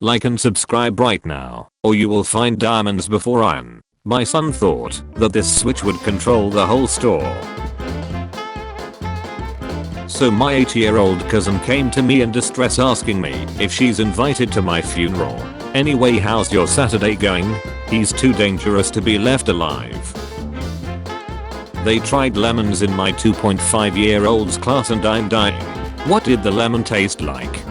Like and subscribe right now, or you will find diamonds before iron. My son thought that this switch would control the whole store. So my 8-year-old cousin came to me in distress asking me if she's invited to my funeral. Anyway, how's your Saturday going? He's too dangerous to be left alive. They tried lemons in my 2.5-year-old's class and I'm dying. What did the lemon taste like?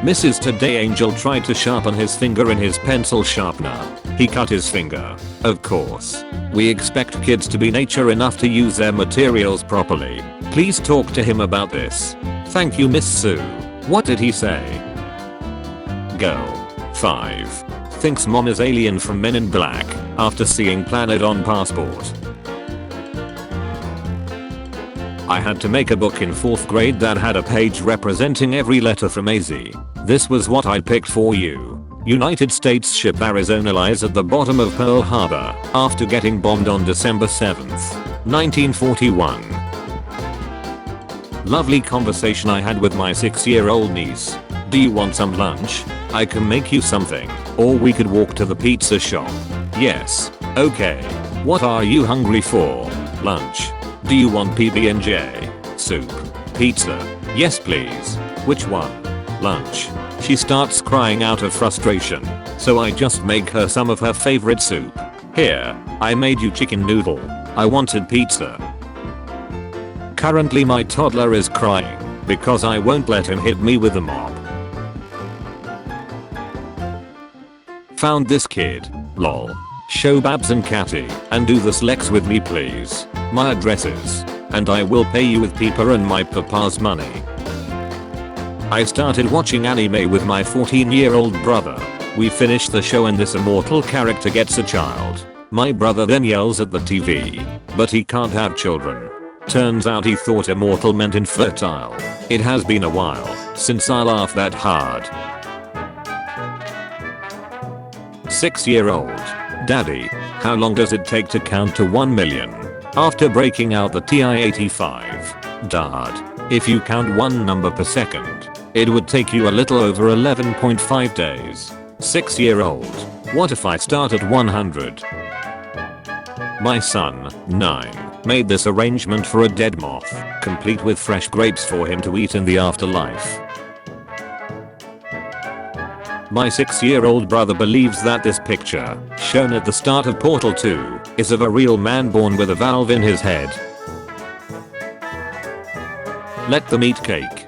Mrs. Today Angel tried to sharpen his finger in his pencil sharpener. He cut his finger. Of course. We expect kids to be nature enough to use their materials properly. Please talk to him about this. Thank you, Miss Sue. What did he say? Go. 5. Thinks mom is alien from Men in Black after seeing Planet on passport. I had to make a book in 4th grade that had a page representing every letter from AZ. This was what I picked for you. United States ship Arizona lies at the bottom of Pearl Harbor after getting bombed on December 7th, 1941. Lovely conversation I had with my 6-year-old niece. Do you want some lunch? I can make you something. Or we could walk to the pizza shop. Yes. Okay. What are you hungry for? Lunch. Do you want PB&J? Soup? Pizza? Yes please. Which one? Lunch. She starts crying out of frustration, so I just make her some of her favorite soup. Here, I made you chicken noodle. I wanted pizza. Currently my toddler is crying because I won't let him hit me with a mop. Found this kid. Lol. Show Babs and Catty and do this Lex with me please. My address is, and I will pay you with Peeper and my papa's money. I started watching anime with my 14-year-old brother. We finished the show and this immortal character gets a child. My brother then yells at the TV, but he can't have children. Turns out he thought immortal meant infertile. It has been a while since I laughed that hard. 6-year-old. Daddy, how long does it take to count to 1 million? After breaking out the TI-85. Dad, if you count one number per second, it would take you a little over 11.5 days. 6-year-old. What if I start at 100? My son, 9, made this arrangement for a dead moth, complete with fresh grapes for him to eat in the afterlife. My 6-year-old brother believes that this picture, shown at the start of Portal 2, is of a real man born with a valve in his head. Let them eat cake.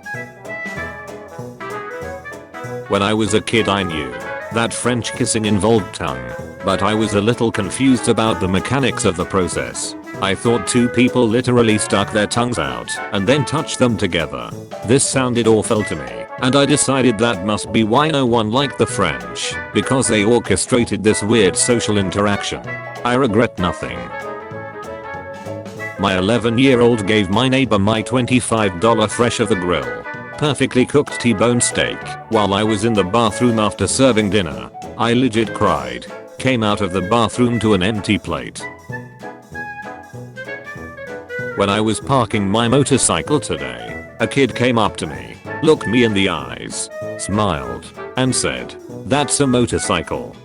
When I was a kid I knew that French kissing involved tongue, but I was a little confused about the mechanics of the process. I thought two people literally stuck their tongues out and then touched them together. This sounded awful to me, and I decided that must be why no one liked the French, because they orchestrated this weird social interaction. I regret nothing. My 11-year-old gave my neighbor my $25 fresh of the grill, perfectly cooked T-bone steak while I was in the bathroom after serving dinner. I legit cried. Came out of the bathroom to an empty plate. When I was parking my motorcycle today, a kid came up to me, looked me in the eyes, smiled, and said, "That's a motorcycle."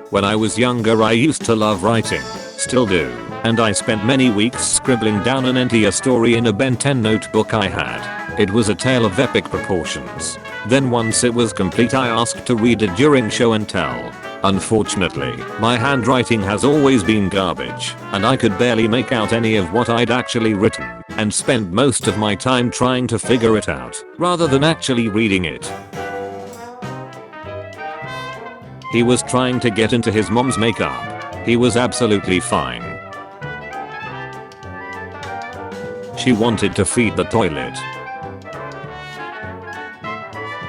When I was younger I used to love writing, still do, and I spent many weeks scribbling down an entire story in a Ben 10 notebook I had. It was a tale of epic proportions. Then once it was complete I asked to read it during show and tell. Unfortunately, my handwriting has always been garbage, and I could barely make out any of what I'd actually written, and spent most of my time trying to figure it out, rather than actually reading it. He was trying to get into his mom's makeup. He was absolutely fine. She wanted to feed the toilet.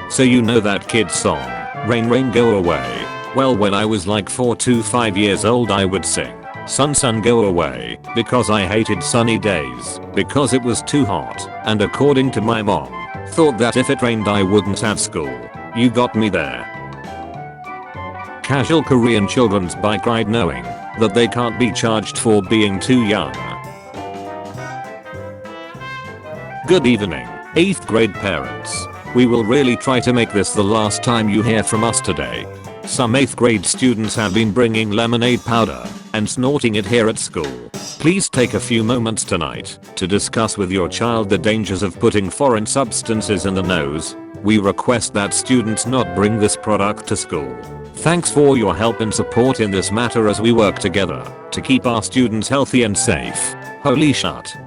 So you know that kid's song, "Rain Rain Go Away"? Well, when I was like 4 to 5 years old I would sing, "Sun Sun Go Away," because I hated sunny days, because it was too hot, and according to my mom, thought that if it rained I wouldn't have school. You got me there. Casual Korean children's bike ride knowing that they can't be charged for being too young. Good evening. 8th grade parents. We will really try to make this the last time you hear from us today. Some 8th grade students have been bringing lemonade powder and snorting it here at school. Please take a few moments tonight to discuss with your child the dangers of putting foreign substances in the nose. We request that students not bring this product to school. Thanks for your help and support in this matter as we work together to keep our students healthy and safe. Holy shit.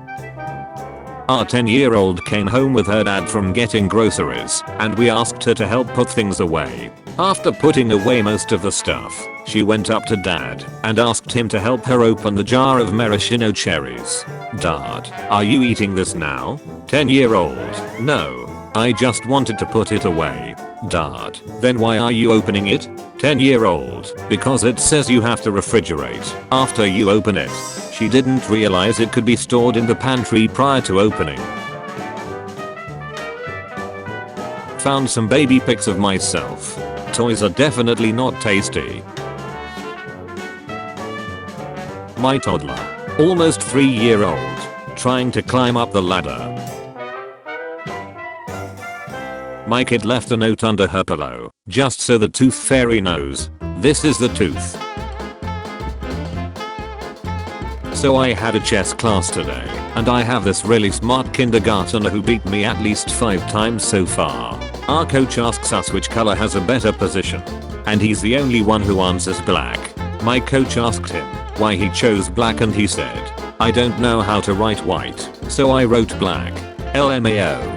Our 10-year-old came home with her dad from getting groceries, and we asked her to help put things away. After putting away most of the stuff, she went up to dad and asked him to help her open the jar of maraschino cherries. Dad, are you eating this now? 10-year-old, no, I just wanted to put it away. Dad, then why are you opening it? 10-year-old, because it says you have to refrigerate after you open it. She didn't realize it could be stored in the pantry prior to opening. Found some baby pics of myself. Toys are definitely not tasty. My toddler, almost 3-year-old, trying to climb up the ladder. My kid left a note under her pillow, just so the tooth fairy knows. This is the tooth. So I had a chess class today, and I have this really smart kindergartner who beat me at least 5 times so far. Our coach asks us which color has a better position, and he's the only one who answers black. My coach asked him why he chose black and he said, I don't know how to write white, so I wrote black. LMAO.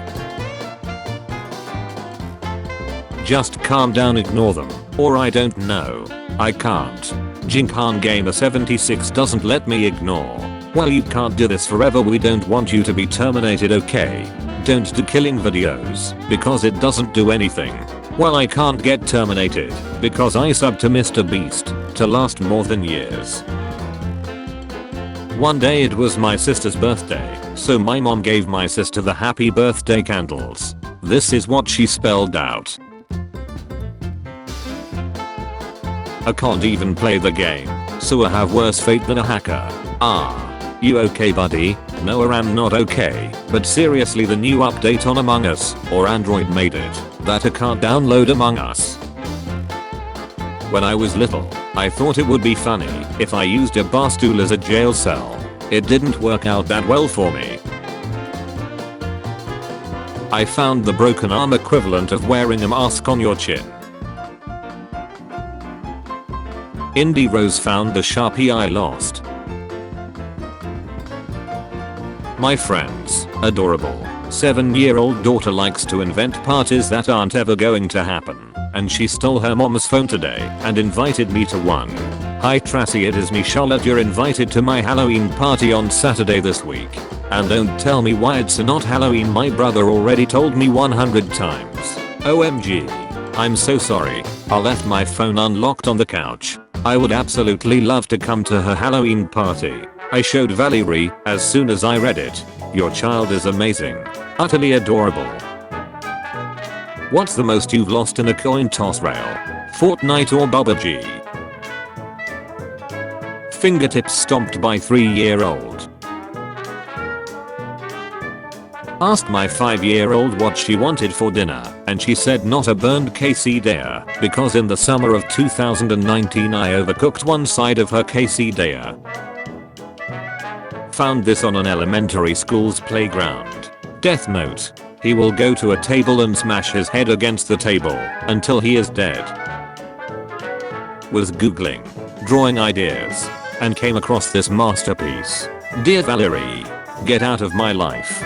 Just calm down, ignore them, or I don't know. I can't. Jinkan Gamer 76 doesn't let me ignore. Well, you can't do this forever, we don't want you to be terminated, okay? Don't do killing videos, because it doesn't do anything. Well, I can't get terminated, because I sub to Mr. Beast, to last more than years. One day it was my sister's birthday, so my mom gave my sister the happy birthday candles. This is what she spelled out. I can't even play the game, so I have worse fate than a hacker. Ah, you okay buddy? No, I'm not okay, but seriously, the new update on Among Us, or Android, made it that I can't download Among Us. When I was little, I thought it would be funny if I used a bar stool as a jail cell. It didn't work out that well for me. I found the broken arm equivalent of wearing a mask on your chin. Indie Rose found the Sharpie I lost. My friend's adorable 7-year-old daughter likes to invent parties that aren't ever going to happen, and she stole her mom's phone today and invited me to one. Hi Tracy, it is me Charlotte, you're invited to my Halloween party on Saturday this week. And don't tell me why it's not Halloween, my brother already told me 100 times. OMG. I'm so sorry, I left my phone unlocked on the couch. I would absolutely love to come to her Halloween party. I showed Valerie as soon as I read it. Your child is amazing. Utterly adorable. What's the most you've lost in a coin toss rail? Fortnite or Bubba G? Fingertips stomped by 3-year-old. Asked my 5-year-old what she wanted for dinner, and she said not a burned quesadilla, because in the summer of 2019 I overcooked one side of her quesadilla. Found this on an elementary school's playground. Death note. He will go to a table and smash his head against the table until he is dead. Was googling, drawing ideas, and came across this masterpiece. Dear Valerie, get out of my life.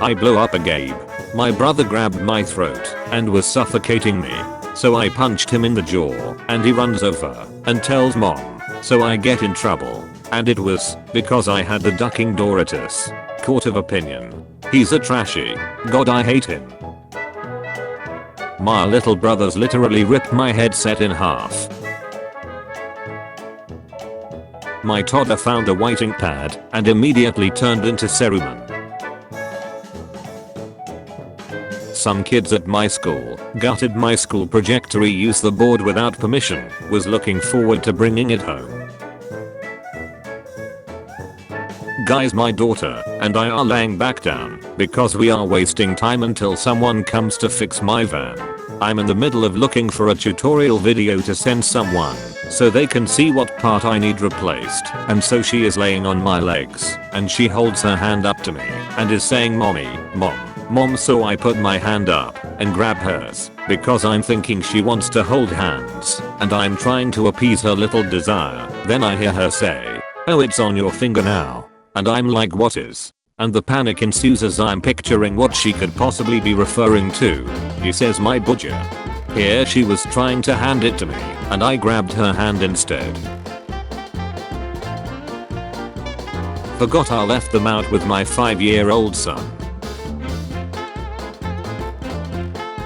I blew up a Gabe. My brother grabbed my throat and was suffocating me. So I punched him in the jaw and he runs over and tells mom. So I get in trouble. And it was because I had the ducking Doritos. Court of opinion. He's a trashy. God, I hate him. My little brothers literally ripped my headset in half. My toddler found a white ink pad and immediately turned into cerumen. Some kids at my school gutted my school projector, used the board without permission, was looking forward to bringing it home. Guys, my daughter and I are laying back down because we are wasting time until someone comes to fix my van. I'm in the middle of looking for a tutorial video to send someone so they can see what part I need replaced, and so she is laying on my legs and she holds her hand up to me and is saying mommy, mom, so I put my hand up and grab hers because I'm thinking she wants to hold hands and I'm trying to appease her little desire. Then I hear her say, oh, it's on your finger now. And I'm like, what is? And the panic ensues as I'm picturing what she could possibly be referring to. She says my budger. Here she was trying to hand it to me and I grabbed her hand instead. Forgot I left them out with my 5-year-old son.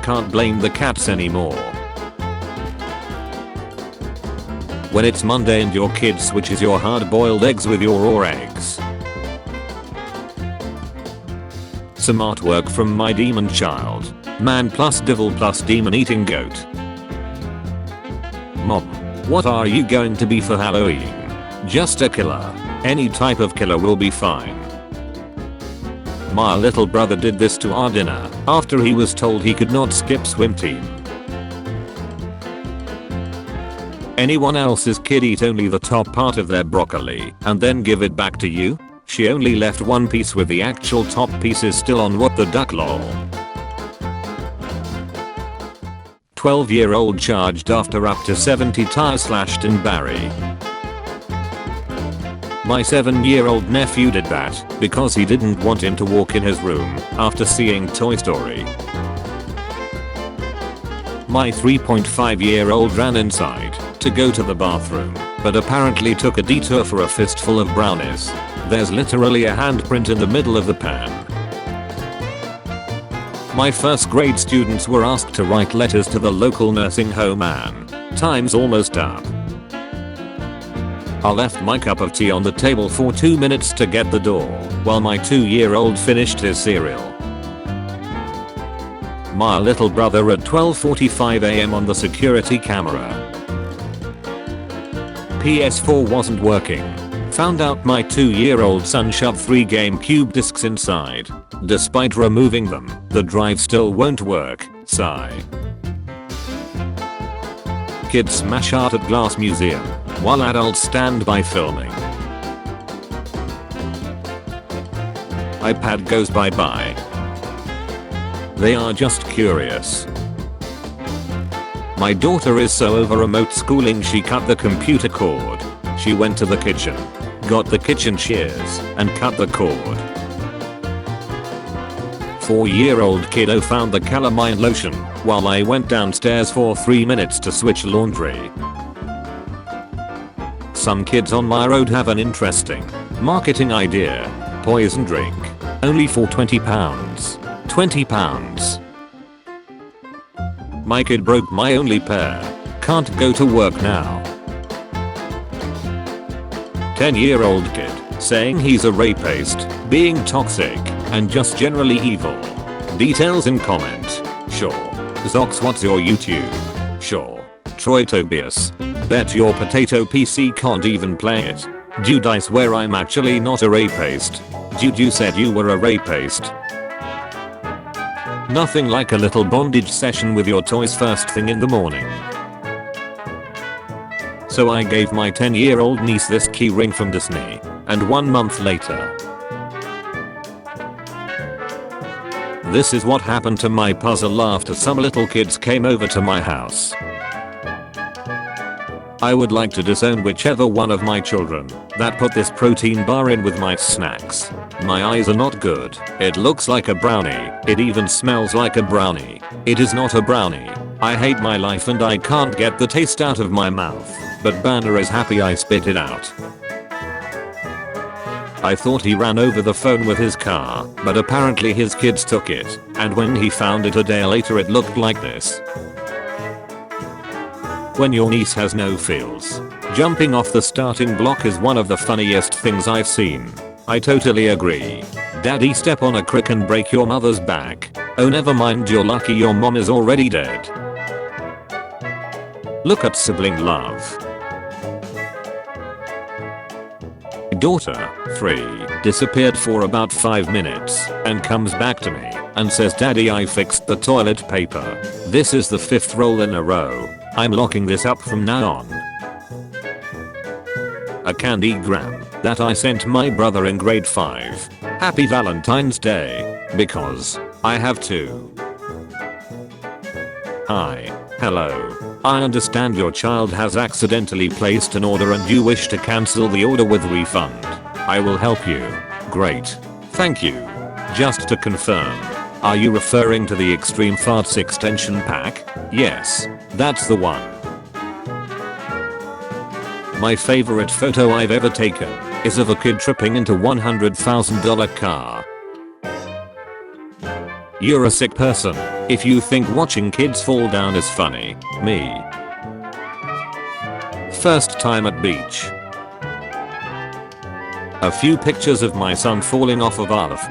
Can't blame the cats anymore. When it's Monday and your kid switches your hard-boiled eggs with your raw eggs. Some artwork from my demon child. Man plus devil plus demon eating goat. Mom, what are you going to be for Halloween? Just a killer. Any type of killer will be fine. My little brother did this to our dinner after he was told he could not skip swim team. Anyone else's kid eat only the top part of their broccoli and then give it back to you? She only left one piece with the actual top pieces still on. What the duck, lol. 12-year-old charged after up to 70 tires slashed in Barry. My 7-year-old nephew did that because he didn't want him to walk in his room after seeing Toy Story. My 3.5-year-old ran inside to go to the bathroom, but apparently took a detour for a fistful of brownies. There's literally a handprint in the middle of the pan. My first grade students were asked to write letters to the local nursing home and time's almost up. I left my cup of tea on the table for 2 minutes to get the door while my 2-year-old finished his cereal. My little brother at 12:45 am on the security camera. PS4 wasn't working. Found out my 2-year-old son shoved 3 GameCube discs inside. Despite removing them, the drive still won't work. Sigh. Kids smash art at glass museum while adults stand by filming. iPad goes bye-bye. They are just curious. My daughter is so over remote schooling she cut the computer cord. She went to the kitchen, got the kitchen shears, and cut the cord. 4-year-old kiddo found the calamine lotion while I went downstairs for 3 minutes to switch laundry. Some kids on my road have an interesting marketing idea. Poison drink. Only for £20. £20. My kid broke my only pair. Can't go to work now. 10-year-old kid saying he's a rapist, being toxic, and just generally evil. Details in comment. Sure. Zox, what's your YouTube? Sure. Troy Tobias. Bet your potato PC can't even play it. Dude, I swear I'm actually not a rapist. Dude, you said you were a rapist. Nothing like a little bondage session with your toys first thing in the morning. So I gave my 10-year-old niece this key ring from Disney, and 1 month later. This is what happened to my puzzle after some little kids came over to my house. I would like to disown whichever one of my children that put this protein bar in with my snacks. My eyes are not good. It looks like a brownie. It even smells like a brownie. It is not a brownie. I hate my life and I can't get the taste out of my mouth. But Banner is happy I spit it out. I thought he ran over the phone with his car, but apparently his kids took it, and when he found it a day later it looked like this. When your niece has no feels, jumping off the starting block is one of the funniest things I've seen. I totally agree. Daddy, step on a crick and break your mother's back. Oh, never mind, you're lucky your mom is already dead. Look at sibling love. Daughter, 3, disappeared for about 5 minutes and comes back to me and says, "Daddy, I fixed the toilet paper. This is the 5th roll in a row. I'm locking this up from now on." A candygram that I sent my brother in grade 5. Happy Valentine's Day, because I have to. Hi. Hello. I understand your child has accidentally placed an order and you wish to cancel the order with refund. I will help you. Great. Thank you. Just to confirm, are you referring to the Extreme Farts extension pack? Yes, that's the one. My favorite photo I've ever taken is of a kid tripping into $100,000 car. You're a sick person if you think watching kids fall down is funny. Me. First time at beach. A few pictures of my son falling off of Arf.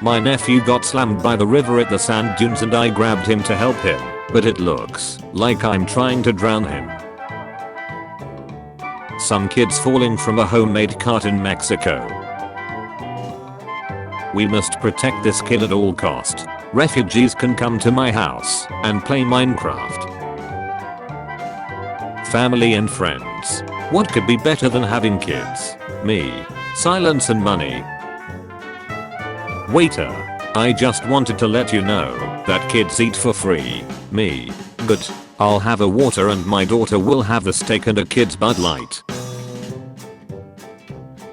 My nephew got slammed by the river at the sand dunes and I grabbed him to help him, but it looks like I'm trying to drown him. Some kids falling from a homemade cart in Mexico. We must protect this kid at all cost. Refugees can come to my house and play Minecraft. Family and friends. What could be better than having kids? Me. Silence and money. Waiter. I just wanted to let you know that kids eat for free. Me. But I'll have a water and my daughter will have the steak and a kid's Bud Light.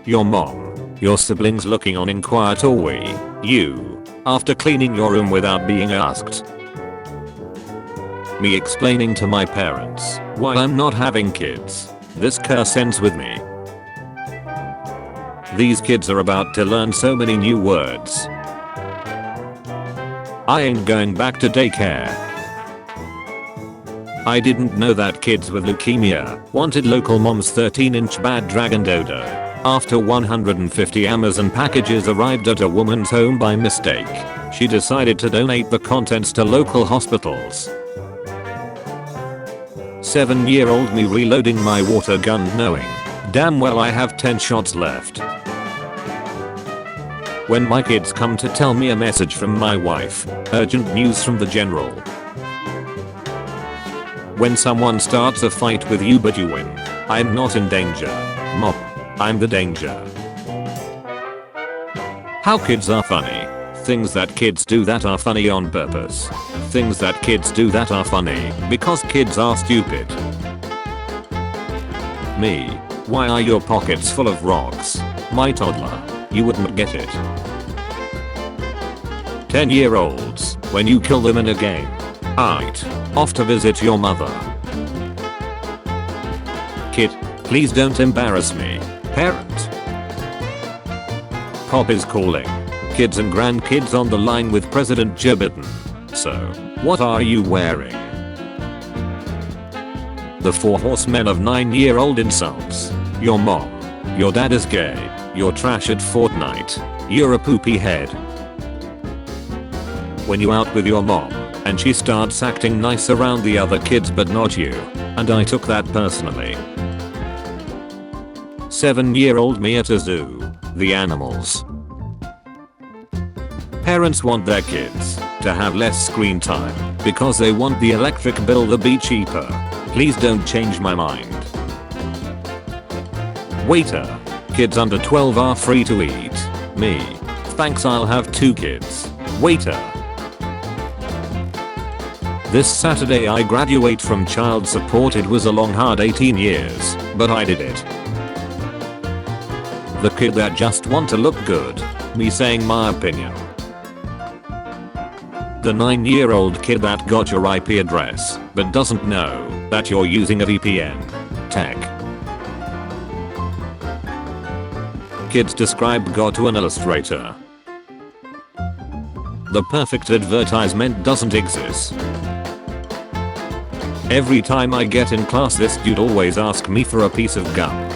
Your mom. Your siblings looking on in quiet or we. You. After cleaning your room without being asked. Me explaining to my parents why I'm not having kids. This curse ends with me. These kids are about to learn so many new words. I ain't going back to daycare. I didn't know that kids with leukemia wanted local mom's 13-inch bad dragon dodo. After 150 Amazon packages arrived at a woman's home by mistake, she decided to donate the contents to local hospitals. 7-year-old me reloading my water gun knowing damn well I have 10 shots left. When my kids come to tell me a message from my wife, urgent news from the general. When someone starts a fight with you but you win, I'm not in danger. Mop. I'm the danger. How kids are funny. Things that kids do that are funny on purpose. Things that kids do that are funny because kids are stupid. Me. Why are your pockets full of rocks? My toddler. You wouldn't get it. 10-year-olds. When you kill them in a game. Aight. Off to visit your mother. Kid. Please don't embarrass me. Parent. Pop is calling. Kids and grandkids on the line with President Joe Biden. So, what are you wearing? The 4 horsemen of 9-year-old insults. Your mom. Your dad is gay. You're trash at Fortnite. You're a poopy head. When you out with your mom and she starts acting nice around the other kids but not you. And I took that personally. 7-year-old me at a zoo. The animals. Parents want their kids to have less screen time because they want the electric bill to be cheaper. Please don't change my mind. Waiter. Kids under 12 are free to eat. Me. Thanks, I'll have 2 kids. Waiter. This Saturday I graduate from child support. It was a long hard 18 years, but I did it. The kid that just want to look good. Me saying my opinion. The 9-year-old kid that got your IP address but doesn't know that you're using a VPN. Tech. Kids describe God to an illustrator. The perfect advertisement doesn't exist. Every time I get in class this dude always asks me for a piece of gum.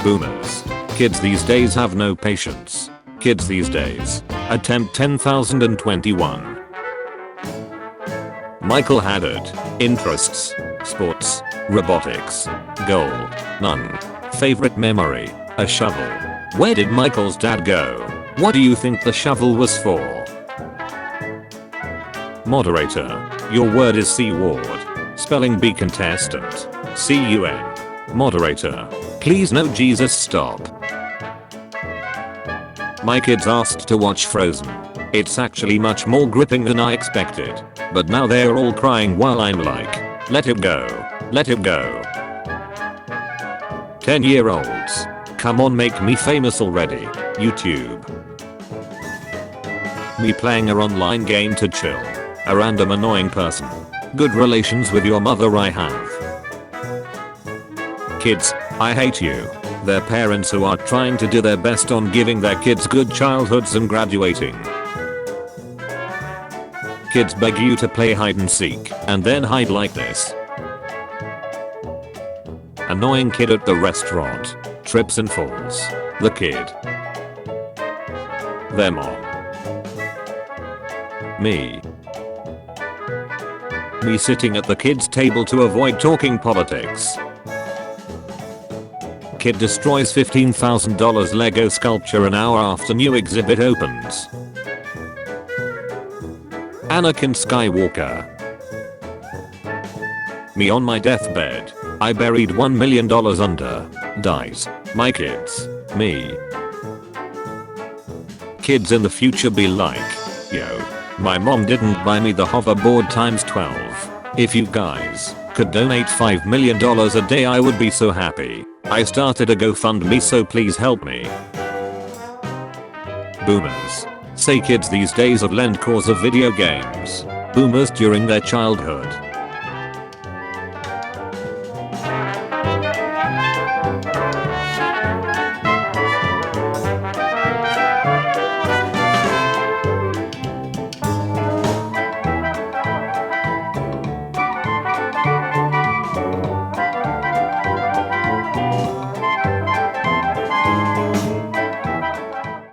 Boomers. Kids these days have no patience. Kids these days. Attempt 10,021. Michael Haddad. Interests. Sports. Robotics. Goal. None. Favorite memory. A shovel. Where did Michael's dad go? What do you think the shovel was for? Moderator. Your word is C-word. Spelling bee contestant. C-U-N. Moderator. Please no Jesus stop. My kids asked to watch Frozen. It's actually much more gripping than I expected. But now they're all crying while I'm like, let it go. Let it go. 10-year-olds. Come on, make me famous already. YouTube. Me playing a online game to chill. A random annoying person. Good relations with your mother I have. Kids, I hate you. Their parents who are trying to do their best on giving their kids good childhoods and graduating. Kids beg you to play hide and seek and then hide like this. Annoying kid at the restaurant. Trips and falls. The kid. Their mom. Me. Me sitting at the kids' table to avoid talking politics. Kid destroys $15,000 Lego sculpture an hour after new exhibit opens. Anakin Skywalker. Me on my deathbed. I buried $1 million under. Dies. My kids. Me. Kids in the future be like, yo, my mom didn't buy me the hoverboard times 12. If you guys could donate $5 million a day I would be so happy. I started a GoFundMe so please help me. Boomers. Say kids these days of lend cause of video games. Boomers during their childhood.